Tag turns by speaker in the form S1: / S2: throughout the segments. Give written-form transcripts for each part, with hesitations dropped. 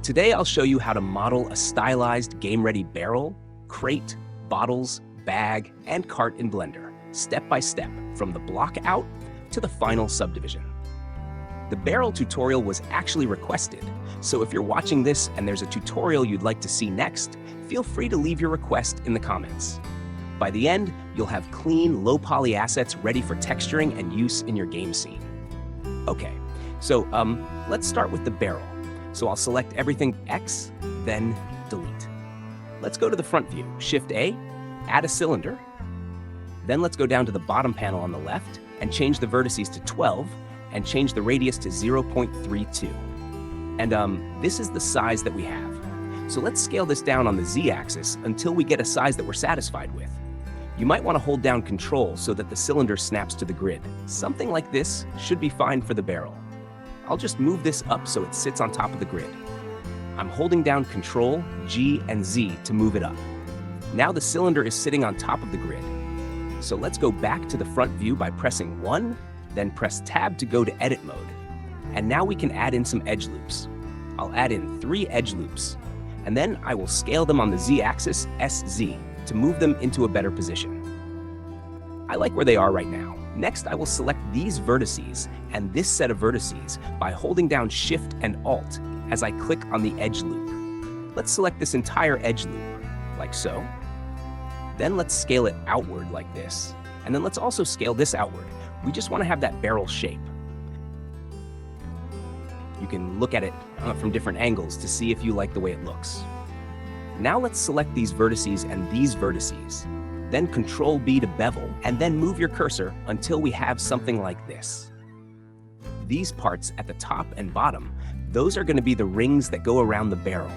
S1: Today I'll show you how to model a stylized game-ready barrel, crate, bottles, bag, and cart in Blender, step by step, from the blockout to the final subdivision. The barrel tutorial was actually requested, so if you're watching this and there's a tutorial you'd like to see next, feel free to leave your request in the comments. By the end, you'll have clean, low-poly assets ready for texturing and use in your game scene. Okay, so let's start with the barrel. So I'll select everything X, then delete. Let's go to the front view, Shift-A, add a cylinder. Then let's go down to the bottom panel on the left and change the vertices to 12 and change the radius to 0.32. And this is the size that we have. So let's scale this down on the Z-axis until we get a size that we're satisfied with. You might want to hold down Control so that the cylinder snaps to the grid. Something like this should be fine for the barrel. I'll just move this up so it sits on top of the grid. I'm holding down Control, G, and Z to move it up. Now the cylinder is sitting on top of the grid. So let's go back to the front view by pressing 1, then press Tab to go to Edit mode. And now we can add in some edge loops. I'll add in 3 edge loops, and then I will scale them on the Z-axis, SZ, to move them into a better position. I like where they are right now. Next, I will select these vertices and this set of vertices by holding down Shift and Alt as I click on the edge loop. Let's select this entire edge loop, like so. Then let's scale it outward like this. And then let's also scale this outward. We just want to have that barrel shape. You can look at it from different angles to see if you like the way it looks. Now let's select these vertices and these vertices. Then Control B to bevel, and then move your cursor until we have something like this. These parts at the top and bottom, those are going to be the rings that go around the barrel.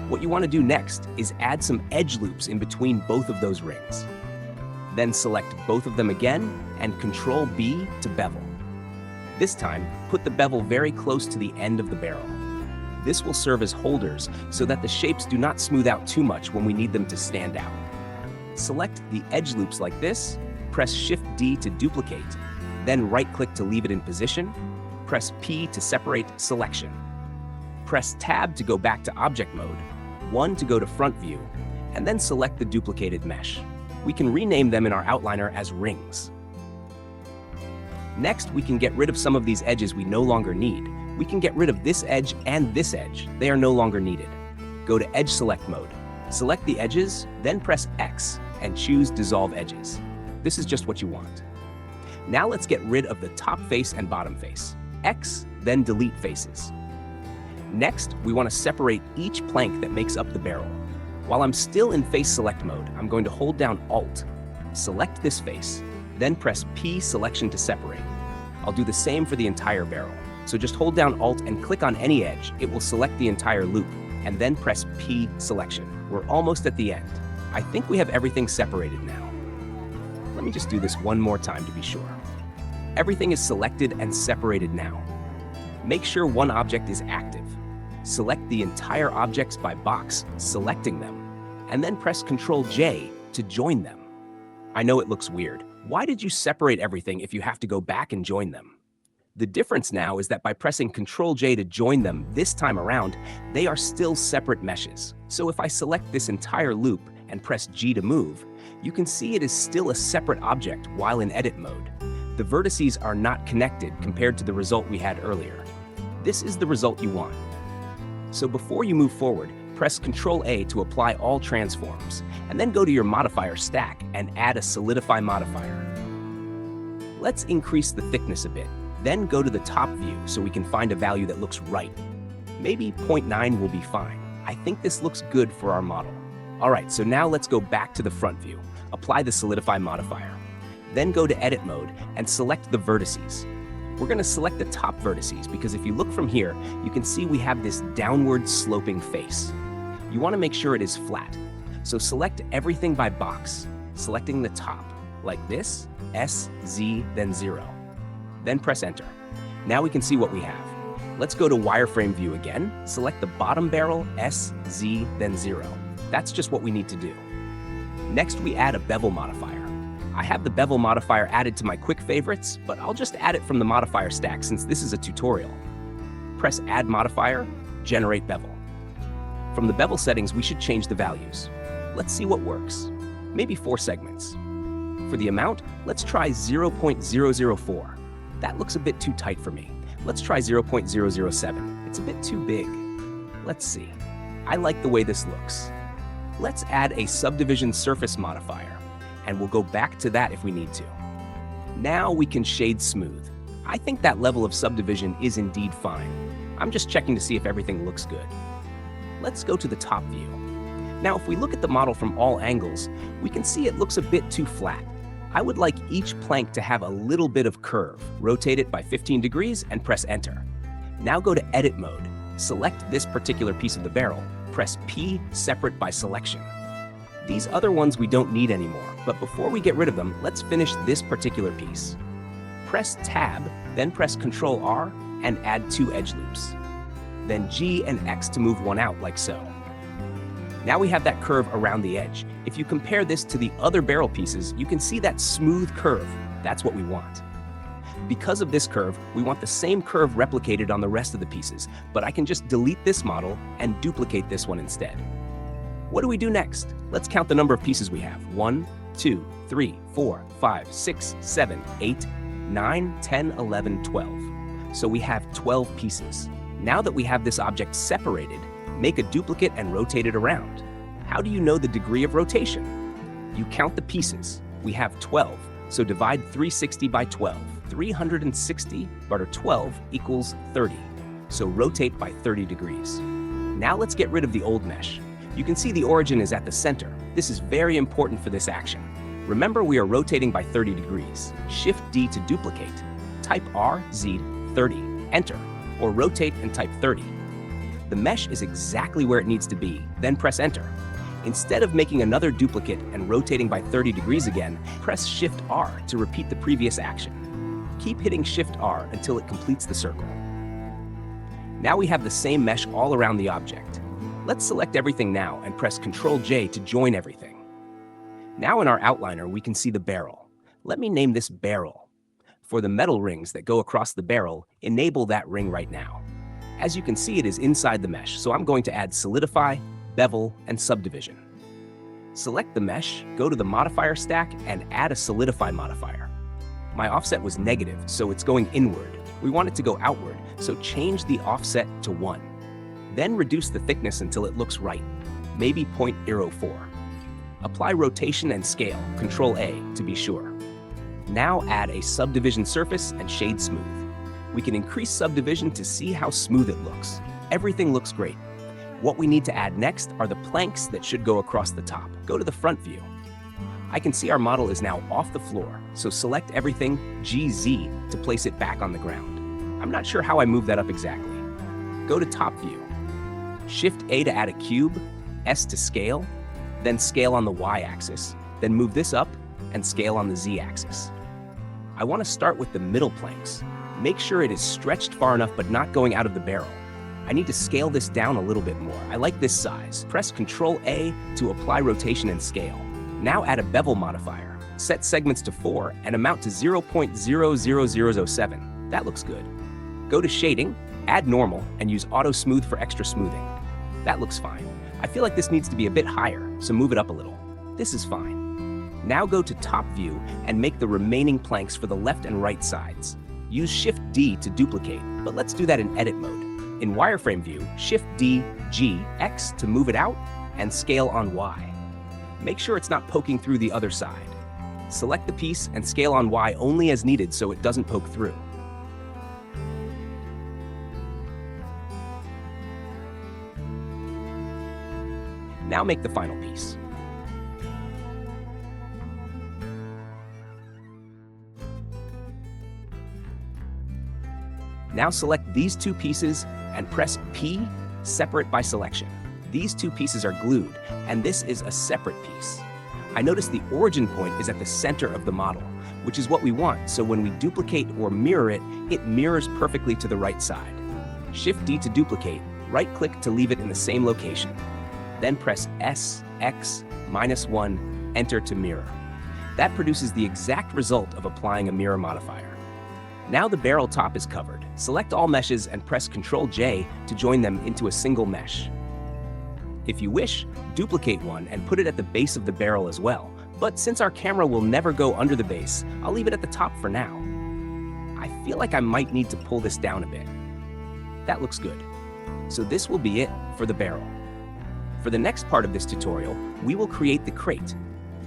S1: What you want to do next is add some edge loops in between both of those rings. Then select both of them again and Control B to bevel. This time, put the bevel very close to the end of the barrel. This will serve as holders so that the shapes do not smooth out too much when we need them to stand out. Select the edge loops like this, press Shift-D to duplicate, then right-click to leave it in position, press P to separate selection. Press Tab to go back to object mode, 1 to go to front view, and then select the duplicated mesh. We can rename them in our outliner as rings. Next, we can get rid of some of these edges we no longer need. We can get rid of this edge and this edge. They are no longer needed. Go to Edge Select mode. Select the edges, then press X and choose Dissolve Edges. This is just what you want. Now let's get rid of the top face and bottom face. X, then delete faces. Next, we want to separate each plank that makes up the barrel. While I'm still in Face Select mode, I'm going to hold down Alt, select this face, then press P Selection to separate. I'll do the same for the entire barrel. So just hold down Alt and click on any edge. It will select the entire loop, and then press P Selection. We're almost at the end. I think we have everything separated now. Let me just do this one more time to be sure. Everything is selected and separated now. Make sure one object is active. Select the entire objects by box, selecting them, and then press Ctrl J to join them. I know it looks weird. Why did you separate everything if you have to go back and join them? The difference now is that by pressing Ctrl J to join them this time around, they are still separate meshes. So if I select this entire loop and press G to move, you can see it is still a separate object while in edit mode. The vertices are not connected compared to the result we had earlier. This is the result you want. So before you move forward, press Ctrl A to apply all transforms, and then go to your modifier stack and add a solidify modifier. Let's increase the thickness a bit. Then go to the top view so we can find a value that looks right. Maybe 0.9 will be fine. I think this looks good for our model. All right, so now let's go back to the front view. Apply the solidify modifier. Then go to edit mode and select the vertices. We're going to select the top vertices because if you look from here, you can see we have this downward sloping face. You want to make sure it is flat. So select everything by box, selecting the top, like this, S, Z, then 0. Then press Enter. Now we can see what we have. Let's go to wireframe view again, select the bottom barrel, S, Z, then 0. That's just what we need to do. Next, we add a bevel modifier. I have the bevel modifier added to my quick favorites, but I'll just add it from the modifier stack since this is a tutorial. Press Add Modifier, Generate Bevel. From the bevel settings, we should change the values. Let's see what works. Maybe 4 segments. For the amount, let's try 0.004. That looks a bit too tight for me. Let's try 0.007. It's a bit too big. Let's see. I like the way this looks. Let's add a subdivision surface modifier, and we'll go back to that if we need to. Now we can shade smooth. I think that level of subdivision is indeed fine. I'm just checking to see if everything looks good. Let's go to the top view. Now, if we look at the model from all angles, we can see it looks a bit too flat. I would like each plank to have a little bit of curve. Rotate it by 15 degrees and press Enter. Now go to Edit mode. Select this particular piece of the barrel. Press P, separate by selection. These other ones we don't need anymore, but before we get rid of them, let's finish this particular piece. Press Tab, then press Ctrl R and add 2 edge loops. Then G and X to move one out like so. Now we have that curve around the edge. If you compare this to the other barrel pieces, you can see that smooth curve. That's what we want. Because of this curve, we want the same curve replicated on the rest of the pieces, but I can just delete this model and duplicate this one instead. What do we do next? Let's count the number of pieces we have. 1, 2, 3, 4, 5, 6, 7, 8, 9, 10, 11, 12. So we have 12 pieces. Now that we have this object separated, make a duplicate and rotate it around. How do you know the degree of rotation? You count the pieces. We have 12, so divide 360 by 12. 360 or 12 equals 30, so rotate by 30 degrees. Now let's get rid of the old mesh. You can see the origin is at the center. This is very important for this action. Remember, we are rotating by 30 degrees. Shift D to duplicate. Type R, Z, 30, Enter, or rotate and type 30. The mesh is exactly where it needs to be, then press Enter. Instead of making another duplicate and rotating by 30 degrees again, press Shift R to repeat the previous action. Keep hitting Shift R until it completes the circle. Now we have the same mesh all around the object. Let's select everything now and press Ctrl J to join everything. Now in our outliner, we can see the barrel. Let me name this barrel. For the metal rings that go across the barrel, enable that ring right now. As you can see, it is inside the mesh, so I'm going to add solidify, bevel, and subdivision. Select the mesh, go to the modifier stack, and add a solidify modifier. My offset was negative, so it's going inward. We want it to go outward, so change the offset to 1. Then reduce the thickness until it looks right, maybe 0.04. Apply rotation and scale, Ctrl A to be sure. Now add a subdivision surface and shade smooth. We can increase subdivision to see how smooth it looks. Everything looks great. What we need to add next are the planks that should go across the top. Go to the front view. I can see our model is now off the floor, so select everything GZ to place it back on the ground. I'm not sure how I moved that up exactly. Go to top view. Shift A to add a cube, S to scale, then scale on the Y-axis, then move this up and scale on the Z-axis. I want to start with the middle planks. Make sure it is stretched far enough but not going out of the barrel. I need to scale this down a little bit more. I like this size. Press Ctrl A to apply rotation and scale. Now add a bevel modifier. Set segments to 4 and amount to 0.00007. That looks good. Go to shading, add normal, and use auto smooth for extra smoothing. That looks fine. I feel like this needs to be a bit higher, so move it up a little. This is fine. Now go to top view and make the remaining planks for the left and right sides. Use Shift D to duplicate, but let's do that in edit mode. In wireframe view, Shift D, G, X to move it out, and scale on Y. Make sure it's not poking through the other side. Select the piece and scale on Y only as needed so it doesn't poke through. Now make the final piece. Now select these 2 pieces and press P, separate by selection. These 2 pieces are glued, and this is a separate piece. I notice the origin point is at the center of the model, which is what we want, so when we duplicate or mirror it, it mirrors perfectly to the right side. Shift D to duplicate, right-click to leave it in the same location. Then press S, X, -1, Enter to mirror. That produces the exact result of applying a mirror modifier. Now the barrel top is covered. Select all meshes and press Ctrl J to join them into a single mesh. If you wish, duplicate one and put it at the base of the barrel as well. But since our camera will never go under the base, I'll leave it at the top for now. I feel like I might need to pull this down a bit. That looks good. So this will be it for the barrel. For the next part of this tutorial, we will create the crate.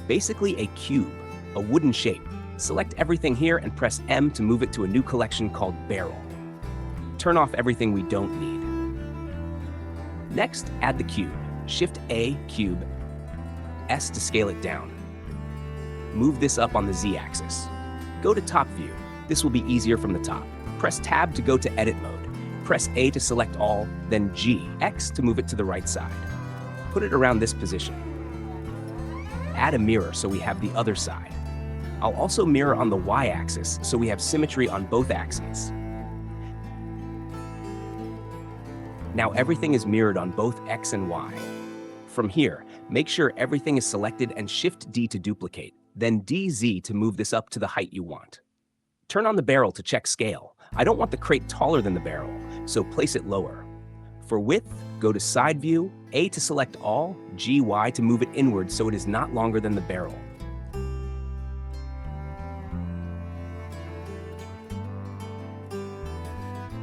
S1: Basically a cube, a wooden shape. Select everything here and press M to move it to a new collection called barrel. Turn off everything we don't need. Next, add the cube. Shift A, cube, S to scale it down. Move this up on the Z-axis. Go to top view. This will be easier from the top. Press Tab to go to edit mode. Press A to select all, then G, X to move it to the right side. Put it around this position. Add a mirror so we have the other side. I'll also mirror on the Y-axis so we have symmetry on both axes. Now everything is mirrored on both X and Y. From here, make sure everything is selected and Shift D to duplicate, then DZ to move this up to the height you want. Turn on the barrel to check scale. I don't want the crate taller than the barrel, so place it lower. For width, go to side view, A to select all, GY to move it inward so it is not longer than the barrel.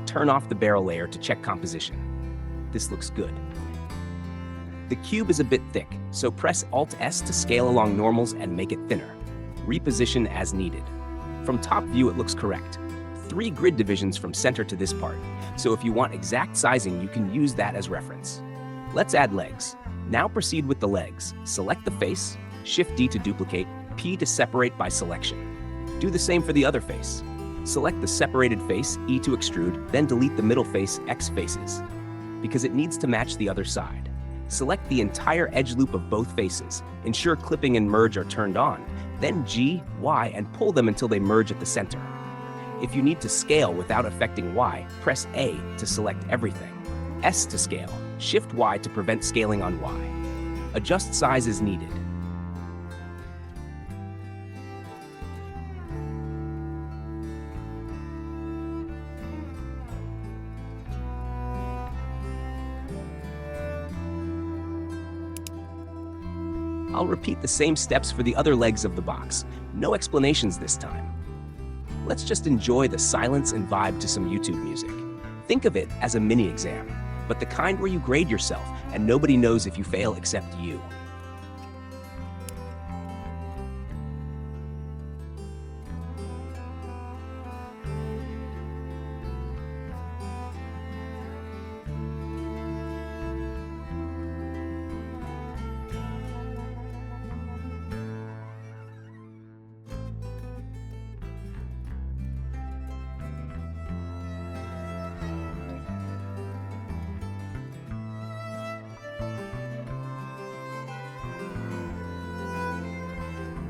S1: Turn off the barrel layer to check composition. This looks good. The cube is a bit thick, so press Alt-S to scale along normals and make it thinner. Reposition as needed. From top view, it looks correct. 3 grid divisions from center to this part, so if you want exact sizing, you can use that as reference. Let's add legs. Now proceed with the legs. Select the face, Shift D to duplicate, P to separate by selection. Do the same for the other face. Select the separated face, E to extrude, then delete the middle face, X faces, because it needs to match the other side. Select the entire edge loop of both faces. Ensure clipping and merge are turned on, then G, Y, and pull them until they merge at the center. If you need to scale without affecting Y, press A to select everything, S to scale, Shift Y to prevent scaling on Y. Adjust size as needed. I'll repeat the same steps for the other legs of the box. No explanations this time. Let's just enjoy the silence and vibe to some YouTube music. Think of it as a mini exam, but the kind where you grade yourself and nobody knows if you fail except you.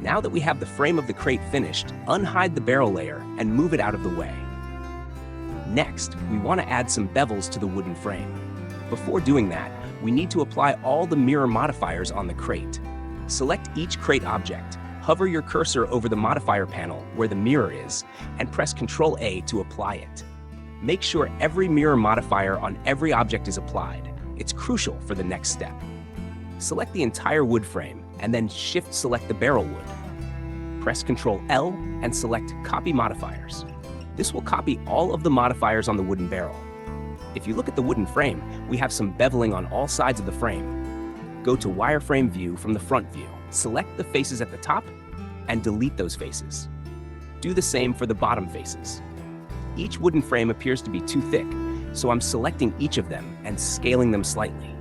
S1: Now that we have the frame of the crate finished, unhide the barrel layer and move it out of the way. Next, we want to add some bevels to the wooden frame. Before doing that, we need to apply all the mirror modifiers on the crate. Select each crate object, hover your cursor over the modifier panel where the mirror is, and press Ctrl A to apply it. Make sure every mirror modifier on every object is applied. It's crucial for the next step. Select the entire wood frame and then Shift select the barrel wood. Press Ctrl L and select Copy Modifiers. This will copy all of the modifiers on the wooden barrel. If you look at the wooden frame, we have some beveling on all sides of the frame. Go to Wireframe View from the front view. Select the faces at the top and delete those faces. Do the same for the bottom faces. Each wooden frame appears to be too thick, so I'm selecting each of them and scaling them slightly.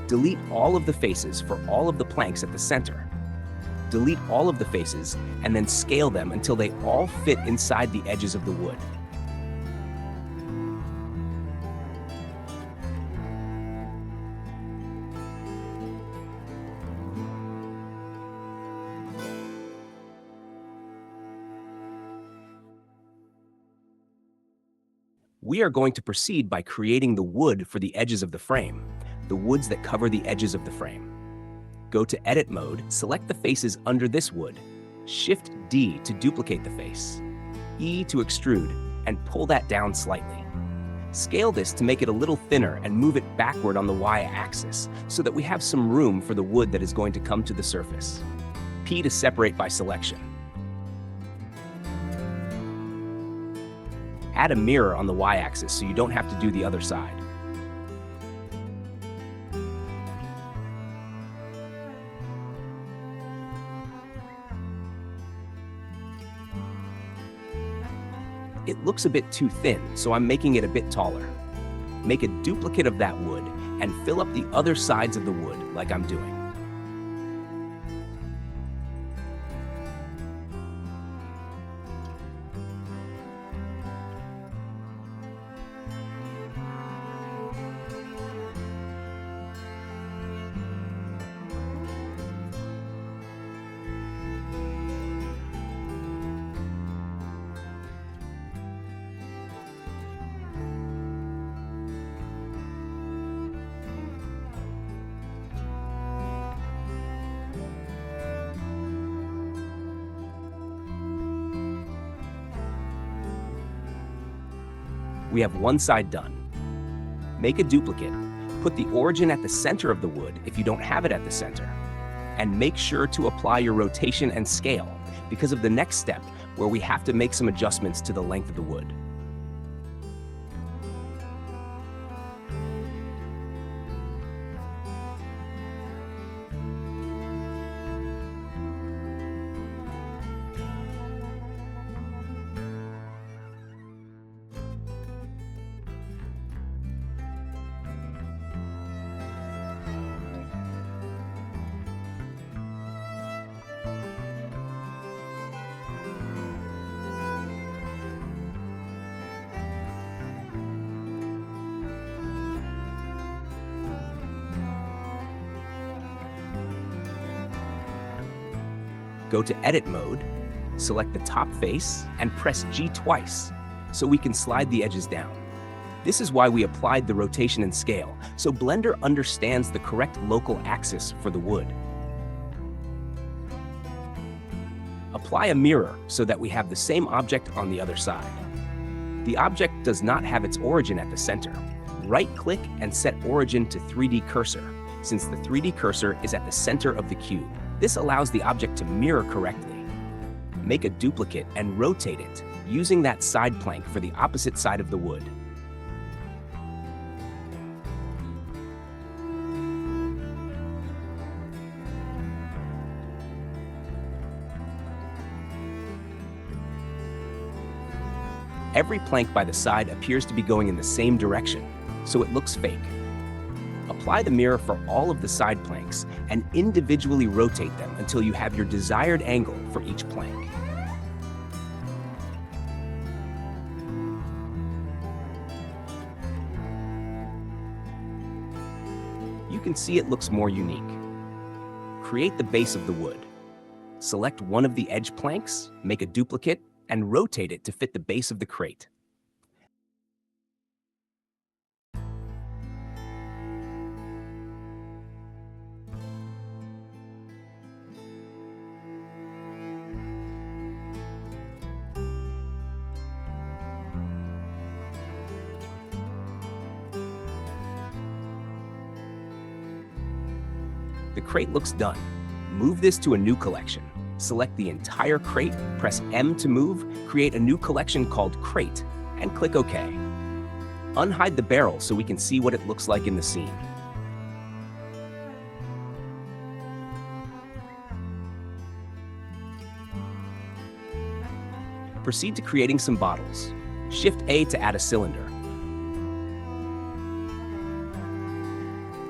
S1: Delete all of the faces for all of the planks at the center. Delete all of the faces and then scale them until they all fit inside the edges of the wood. We are going to proceed by creating the wood for the edges of the frame, the woods that cover the edges of the frame. Go to Edit mode, select the faces under this wood, Shift D to duplicate the face, E to extrude, and pull that down slightly. Scale this to make it a little thinner and move it backward on the Y-axis so that we have some room for the wood that is going to come to the surface. P to separate by selection. Add a mirror on the Y-axis so you don't have to do the other side. It looks a bit too thin, so I'm making it a bit taller. Make a duplicate of that wood and fill up the other sides of the wood like I'm doing. We have one side done. Make a duplicate, put the origin at the center of the wood if you don't have it at the center, and make sure to apply your rotation and scale because of the next step where we have to make some adjustments to the length of the wood. Go to Edit mode, select the top face, and press G twice so we can slide the edges down. This is why we applied the rotation and scale, so Blender understands the correct local axis for the wood. Apply a mirror so that we have the same object on the other side. The object does not have its origin at the center. Right-click and set origin to 3D cursor, since the 3D cursor is at the center of the cube. This allows the object to mirror correctly. Make a duplicate and rotate it, using that side plank for the opposite side of the wood. Every plank by the side appears to be going in the same direction, so it looks fake. Apply the mirror for all of the side planks and individually rotate them until you have your desired angle for each plank. You can see it looks more unique. Create the base of the wood. Select one of the edge planks, make a duplicate, and rotate it to fit the base of the crate. The crate looks done. Move this to a new collection. Select the entire crate, press M to move, create a new collection called Crate, and click OK. Unhide the barrel so we can see what it looks like in the scene. Proceed to creating some bottles. Shift A to add a cylinder.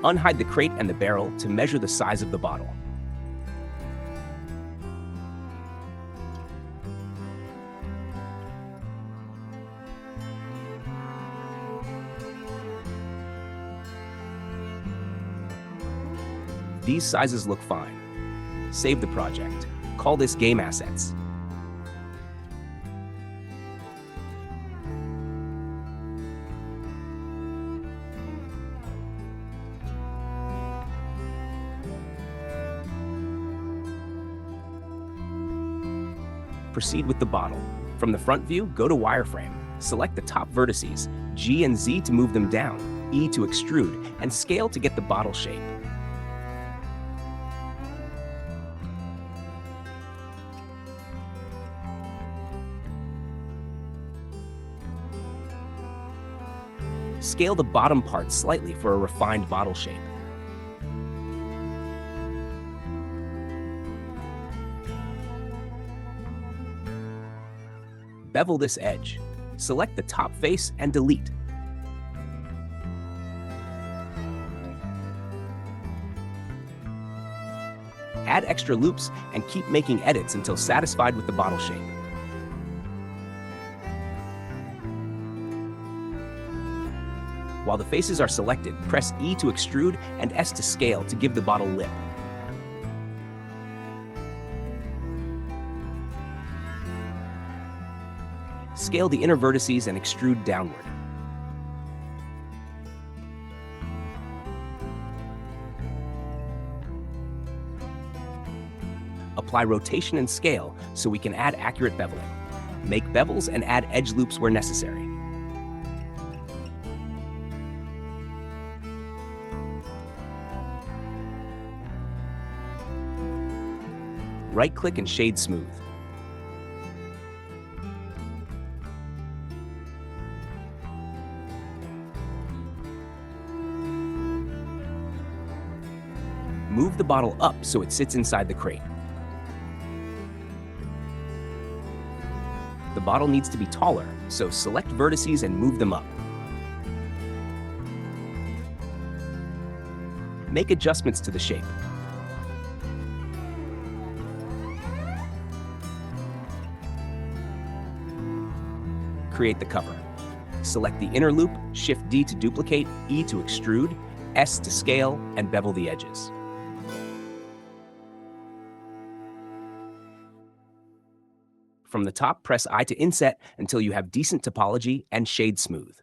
S1: Unhide the crate and the barrel to measure the size of the bottle. These sizes look fine. Save the project. Call this Game Assets. Proceed with the bottle. From the front view, go to wireframe. Select the top vertices, G and Z to move them down, E to extrude, and scale to get the bottle shape. Scale the bottom part slightly for a refined bottle shape. Bevel this edge. Select the top face and delete. Add extra loops and keep making edits until satisfied with the bottle shape. While the faces are selected, press E to extrude and S to scale to give the bottle lip. Scale the inner vertices and extrude downward. Apply rotation and scale so we can add accurate beveling. Make bevels and add edge loops where necessary. Right-click and shade smooth. Move the bottle up so it sits inside the crate. The bottle needs to be taller, so select vertices and move them up. Make adjustments to the shape. Create the cover. Select the inner loop, Shift D to duplicate, E to extrude, S to scale, and bevel the edges. From the top, press I to inset until you have decent topology and shade smooth.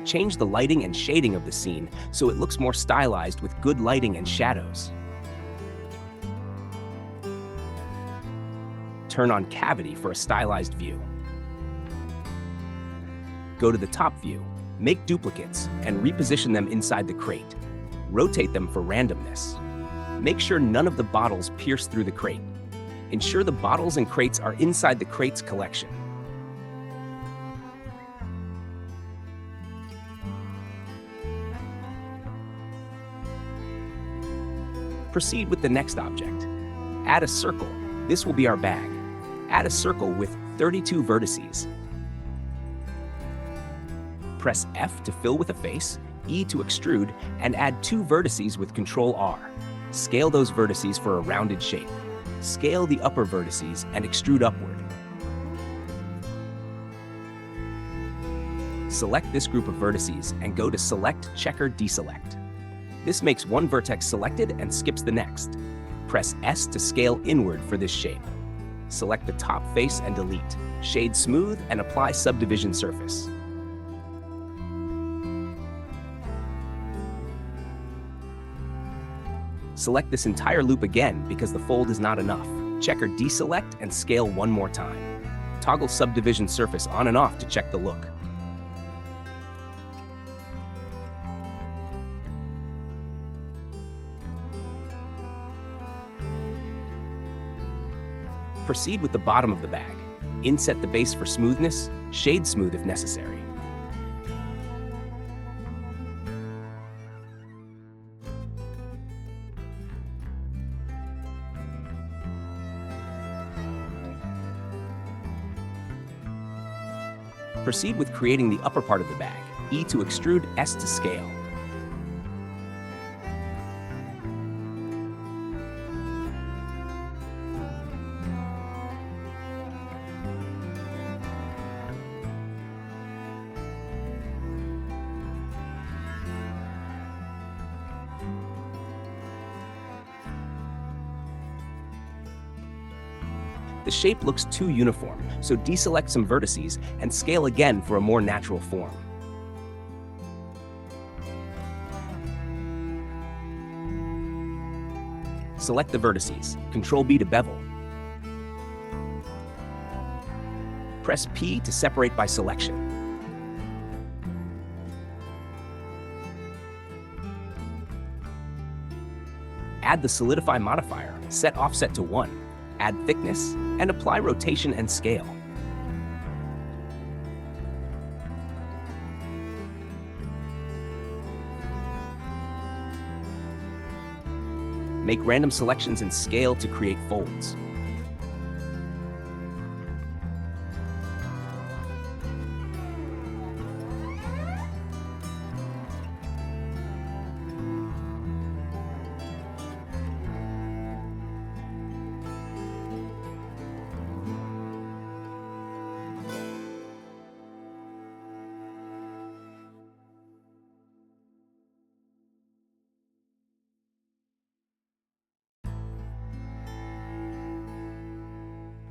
S1: Change the lighting and shading of the scene so it looks more stylized with good lighting and shadows. Turn on cavity for a stylized view. Go to the top view, make duplicates, and reposition them inside the crate. Rotate them for randomness. Make sure none of the bottles pierce through the crate. Ensure the bottles and crates are inside the crate's collection. Proceed with the next object. Add a circle. This will be our bag. Add a circle with 32 vertices. Press F to fill with a face, E to extrude, and add 2 vertices with Ctrl R. Scale those vertices for a rounded shape. Scale the upper vertices and extrude upward. Select this group of vertices and go to Select, Checker, Deselect. This makes one vertex selected and skips the next. Press S to scale inward for this shape. Select the top face and delete. Shade smooth and apply subdivision surface. Select this entire loop again because the fold is not enough. Checker deselect and scale one more time. Toggle subdivision surface on and off to check the look. Proceed with the bottom of the bag. Inset the base for smoothness, shade smooth if necessary. Proceed with creating the upper part of the bag. E to extrude, S to scale. The shape looks too uniform, so deselect some vertices and scale again for a more natural form. Select the vertices. Ctrl-B to bevel. Press P to separate by selection. Add the solidify modifier, set offset to 1, add thickness, and apply rotation and scale. Make random selections and scale to create folds.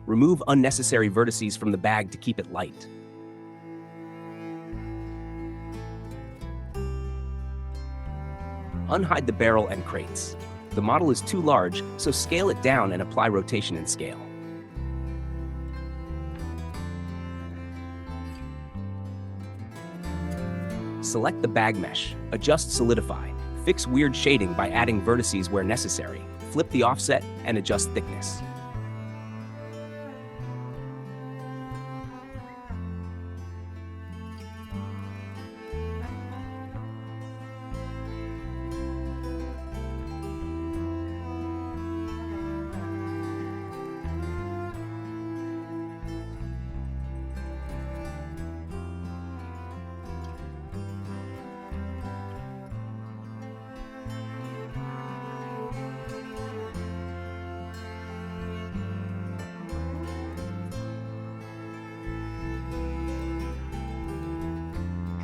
S1: Remove unnecessary vertices from the bag to keep it light. Unhide the barrel and crates. The model is too large, so scale it down and apply rotation and scale. Select the bag mesh, adjust solidify, fix weird shading by adding vertices where necessary, flip the offset, and adjust thickness.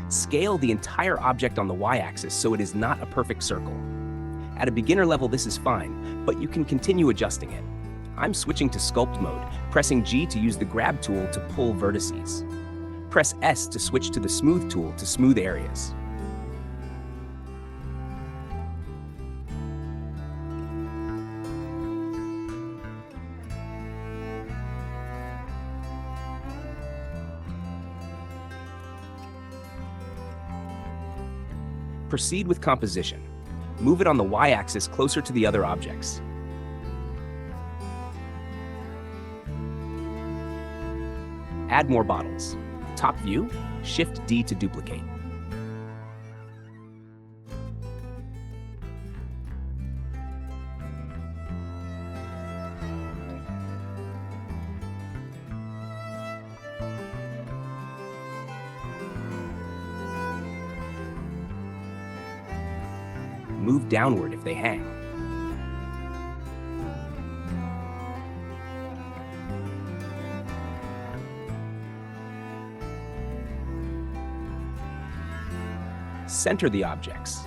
S1: Scale the entire object on the y-axis so it is not a perfect circle. At a beginner level, this is fine, but you can continue adjusting it. I'm switching to sculpt mode, pressing G to use the grab tool to pull vertices. Press S to switch to the smooth tool to smooth areas. Proceed with composition. Move it on the y-axis closer to the other objects. Add more bottles. Top view, Shift D to duplicate. Move downward if they hang. Center the objects.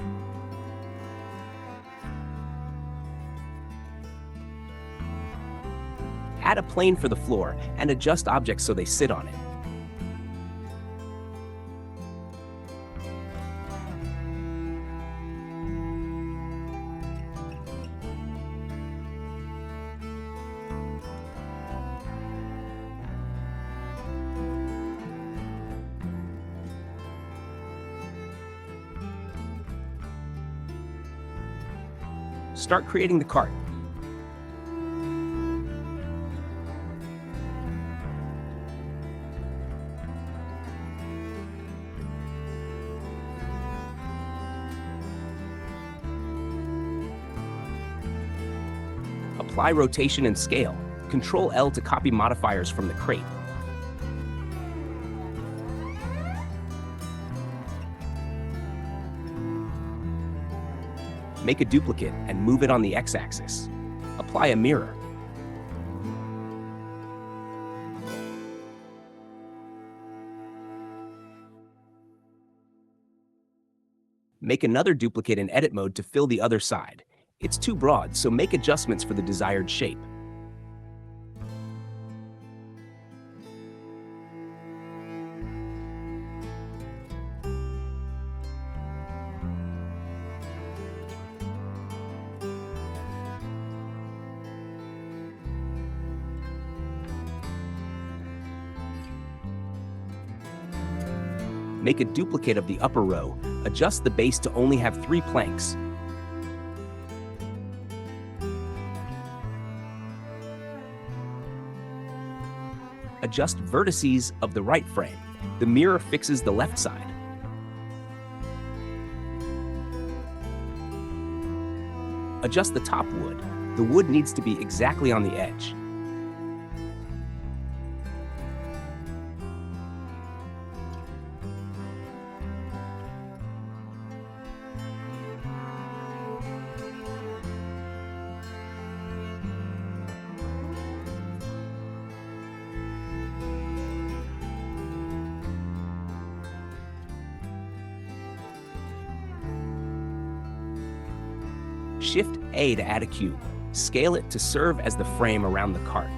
S1: Add a plane for the floor and adjust objects so they sit on it. Start creating the cart. Apply rotation and scale. Control L to copy modifiers from the crate. Make a duplicate and move it on the x-axis. Apply a mirror. Make another duplicate in edit mode to fill the other side. It's too broad, so make adjustments for the desired shape. Make a duplicate of the upper row. Adjust the base to only have 3 planks. Adjust vertices of the right frame. The mirror fixes the left side. Adjust the top wood. The wood needs to be exactly on the edge. Shift A to add a cube. Scale it to serve as the frame around the cart.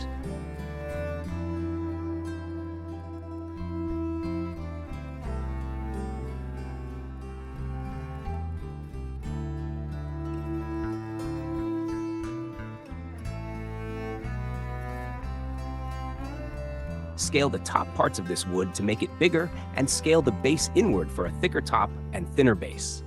S1: Scale the top parts of this wood to make it bigger, and scale the base inward for a thicker top and thinner base.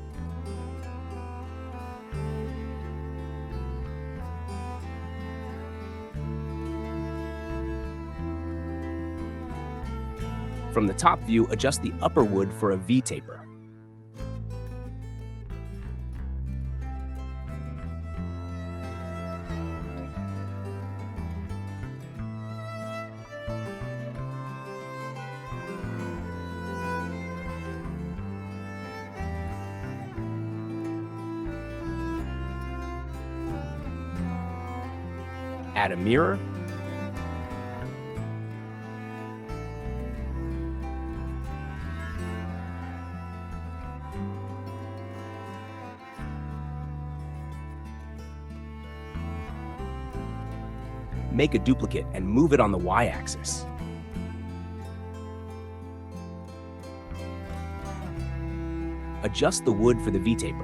S1: From the top view, adjust the upper wood for a V-taper. Add a mirror. Make a duplicate and move it on the Y-axis. Adjust the wood for the V-taper.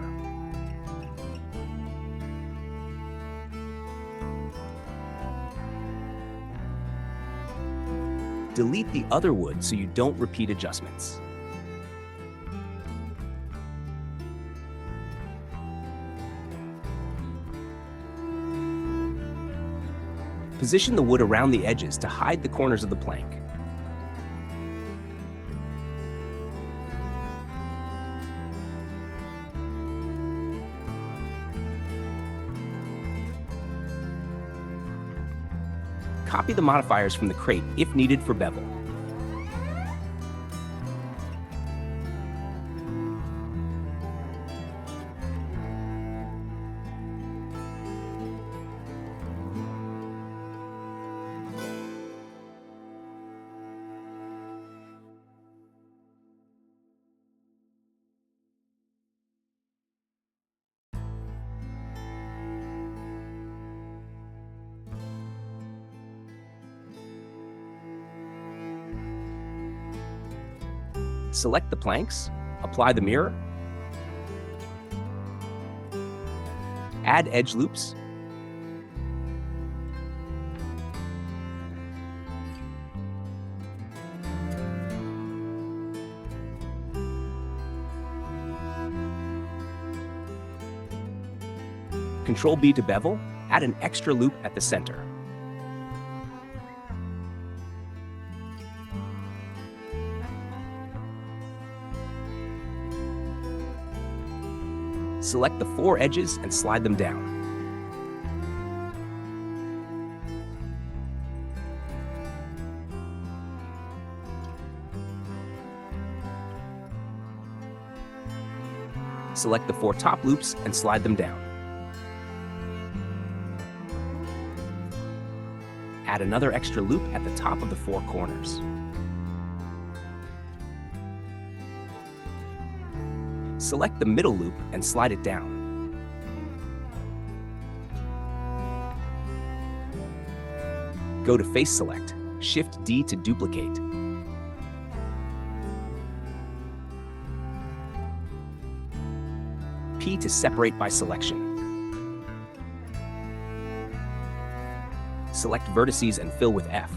S1: Delete the other wood so you don't repeat adjustments. Position the wood around the edges to hide the corners of the plank. Copy the modifiers from the crate if needed for bevel. Select the planks, apply the mirror, add edge loops, Control B to bevel, add an extra loop at the center. Select the 4 edges and slide them down. Select the 4 top loops and slide them down. Add another extra loop at the top of the 4 corners. Select the middle loop and slide it down. Go to Face Select, Shift D to duplicate. P to separate by selection. Select vertices and fill with F.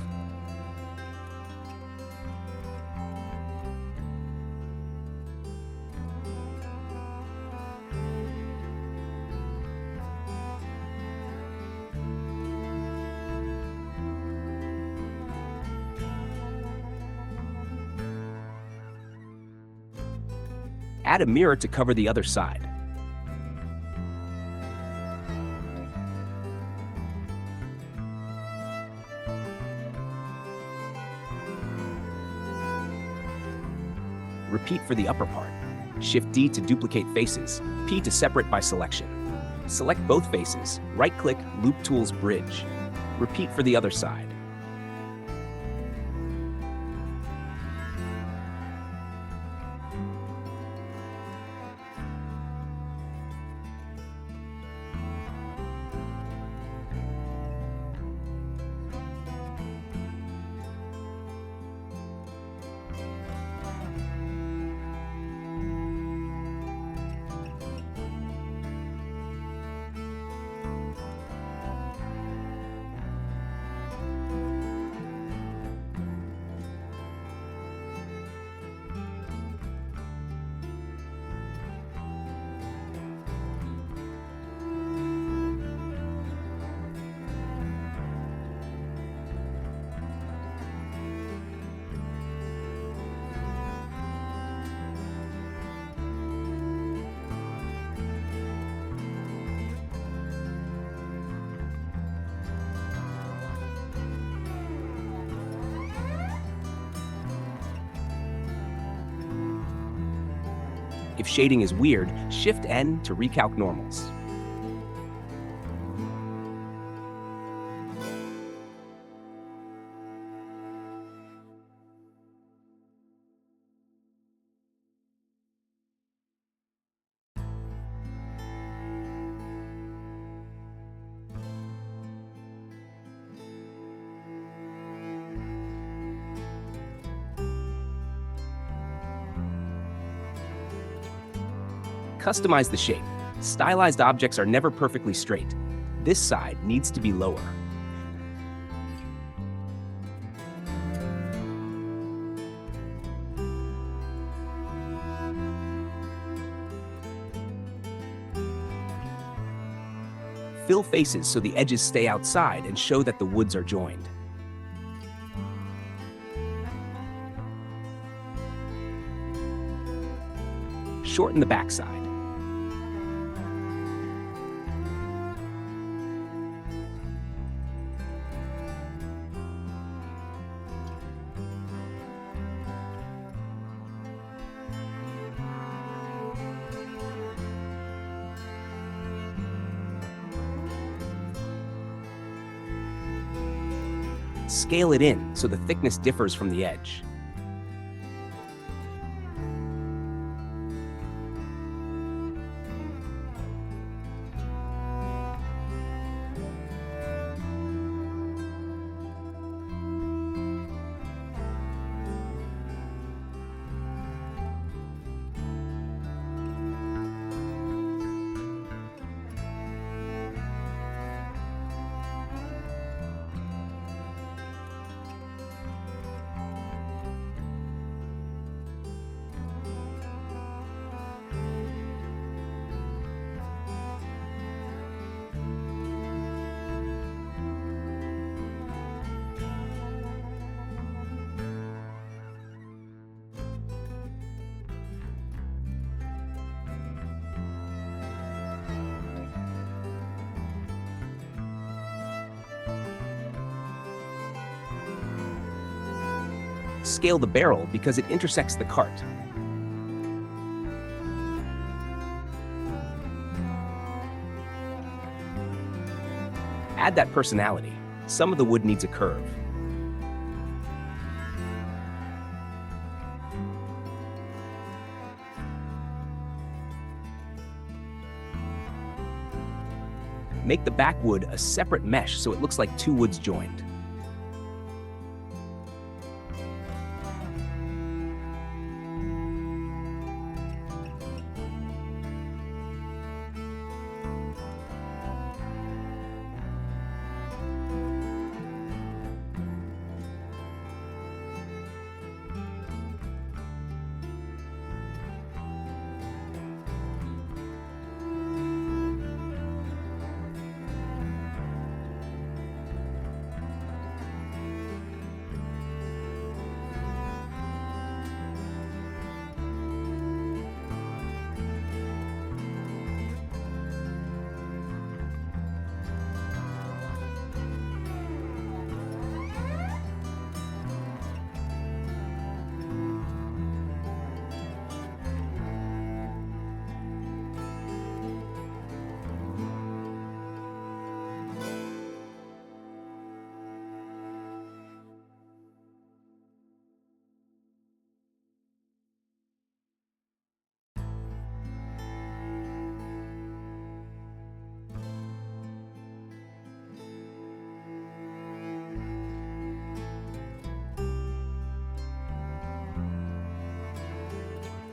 S1: Add a mirror to cover the other side. Repeat for the upper part. Shift D to duplicate faces, P to separate by selection. Select both faces, right-click, Loop Tools Bridge. Repeat for the other side. If shading is weird, Shift N to recalc normals. Customize the shape. Stylized objects are never perfectly straight. This side needs to be lower. Fill faces so the edges stay outside and show that the woods are joined. Shorten the backside. Scale it in so the thickness differs from the edge. Scale the barrel because it intersects the cart. Add that personality. Some of the wood needs a curve. Make the back wood a separate mesh so it looks like two woods joined.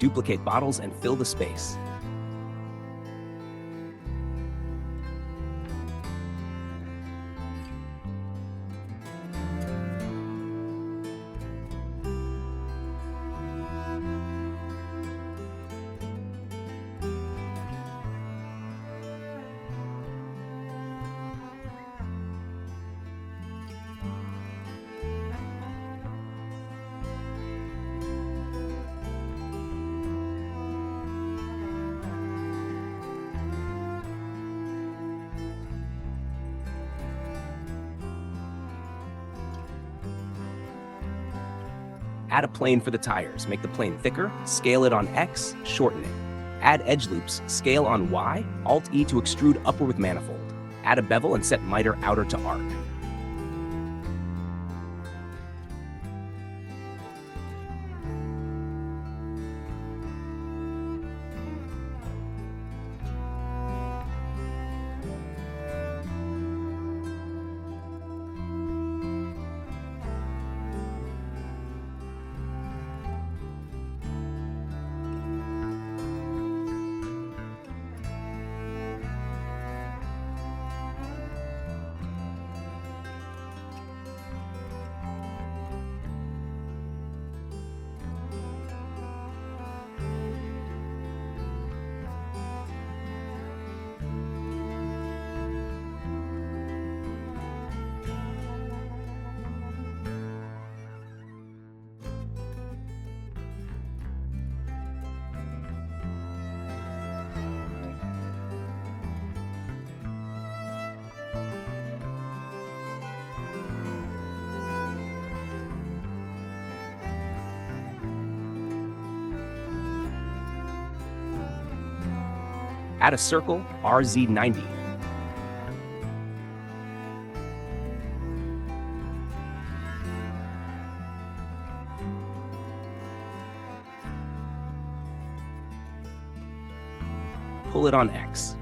S1: Duplicate bottles and fill the space. Add a plane for the tires. Make the plane thicker, scale it on X, shorten it. Add edge loops, scale on Y, Alt-E to extrude upward with manifold. Add a bevel and set miter outer to arc. Add a circle, RZ90. Pull it on X.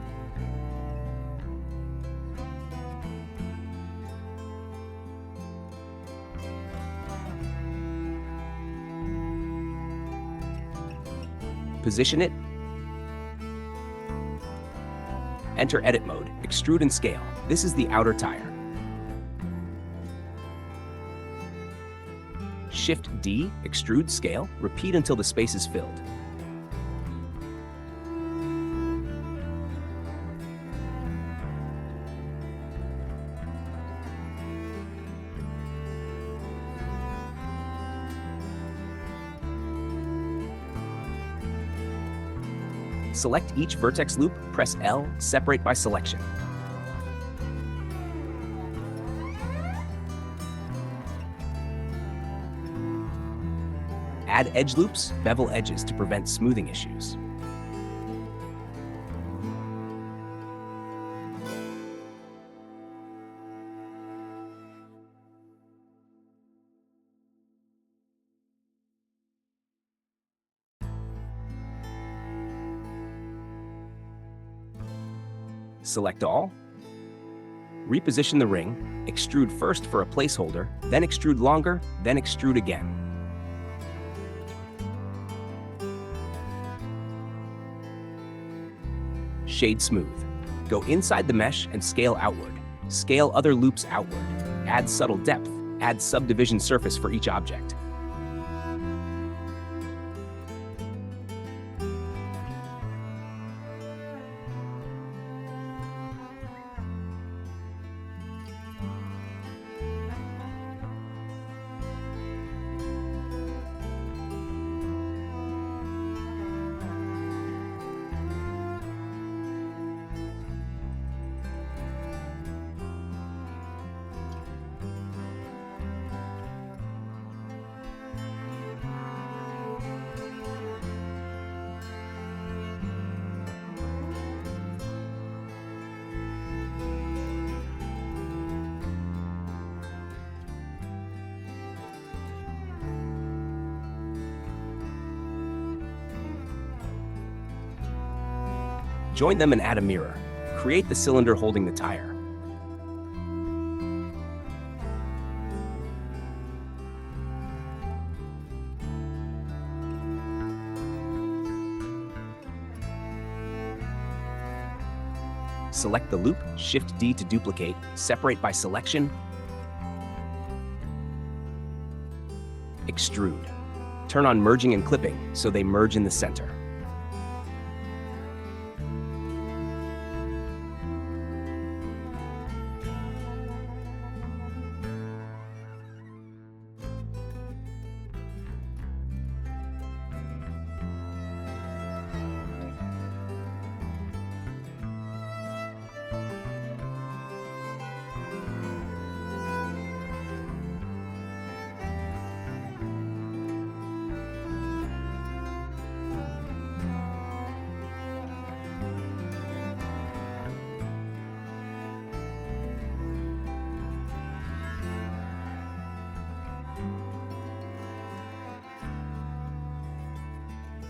S1: Position it. Enter edit mode, extrude and scale. This is the outer tire. Shift D, extrude, scale. Repeat until the space is filled. Select each vertex loop, press L, separate by selection. Add edge loops, bevel edges to prevent smoothing issues. Select all. Reposition the ring, extrude first for a placeholder, then extrude longer, then extrude again. Shade smooth. Go inside the mesh and scale outward. Scale other loops outward. Add subtle depth. Add subdivision surface for each object. Join them and add a mirror. Create the cylinder holding the tire. Select the loop, Shift D to duplicate, separate by selection, extrude. Turn on merging and clipping so they merge in the center.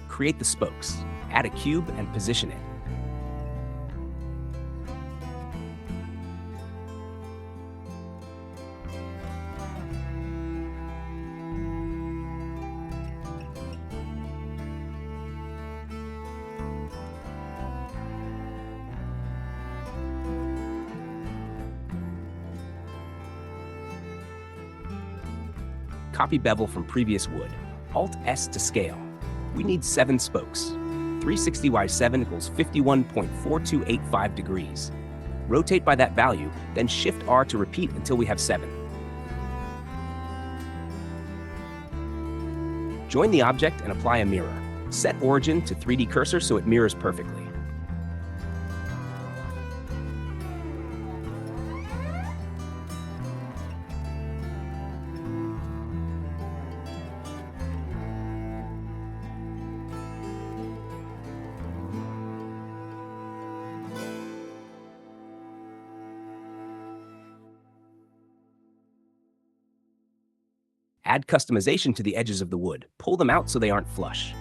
S1: Create the spokes. Add a cube and position it. Copy bevel from previous wood. Alt-S to scale. We need 7 spokes. 360 by 7 equals 51.4285 degrees. Rotate by that value, then Shift R to repeat until we have 7. Join the object and apply a mirror. Set origin to 3D cursor so it mirrors perfectly. Add customization to the edges of the wood. Pull them out so they aren't flush.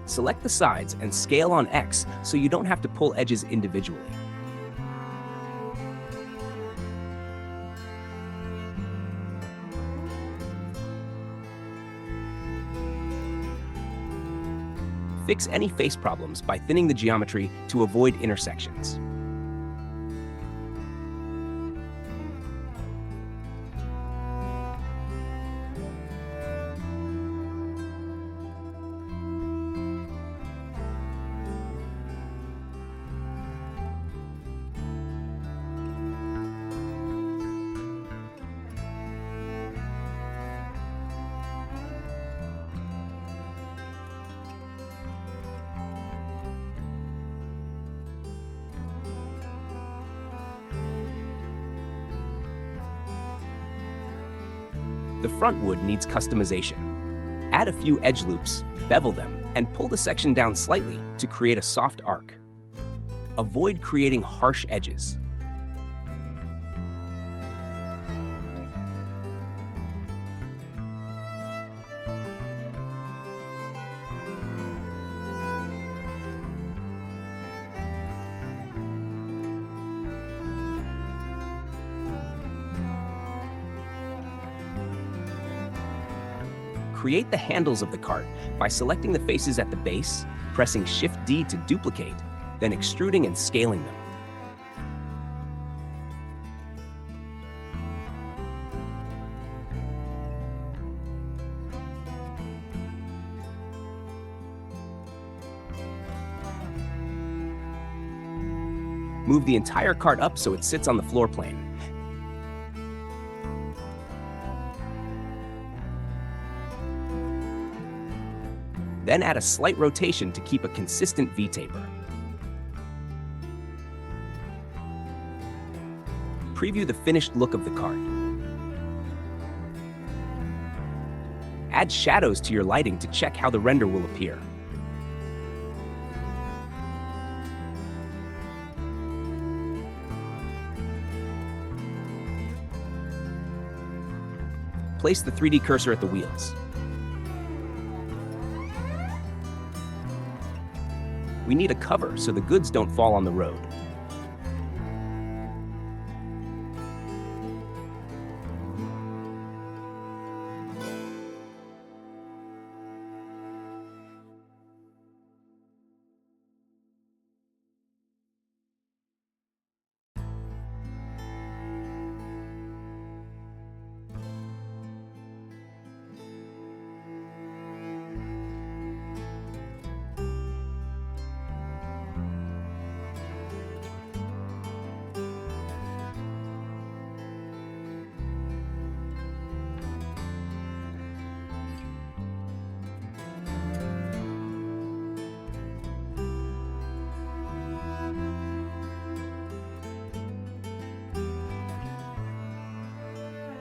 S1: Select the sides and scale on X so you don't have to pull edges individually. Fix any face problems by thinning the geometry to avoid intersections. The front wood needs customization. Add a few edge loops, bevel them, and pull the section down slightly to create a soft arc. Avoid creating harsh edges. Create the handles of the cart by selecting the faces at the base, pressing Shift D to duplicate, then extruding and scaling them. Move the entire cart up so it sits on the floor plane. Then add a slight rotation to keep a consistent V-taper. Preview the finished look of the cart. Add shadows to your lighting to check how the render will appear. Place the 3D cursor at the wheels. We need a cover so the goods don't fall on the road.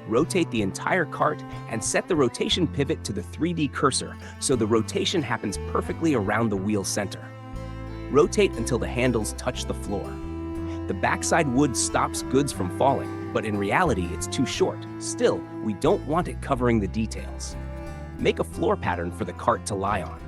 S1: Rotate the entire cart and set the rotation pivot to the 3D cursor so the rotation happens perfectly around the wheel center. Rotate until the handles touch the floor. The backside wood stops goods from falling, but in reality it's too short. Still, we don't want it covering the details. Make a floor pattern for the cart to lie on.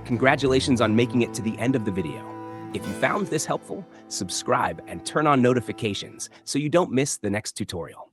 S1: Congratulations on making it to the end of the video. If you found this helpful, subscribe and turn on notifications so you don't miss the next tutorial.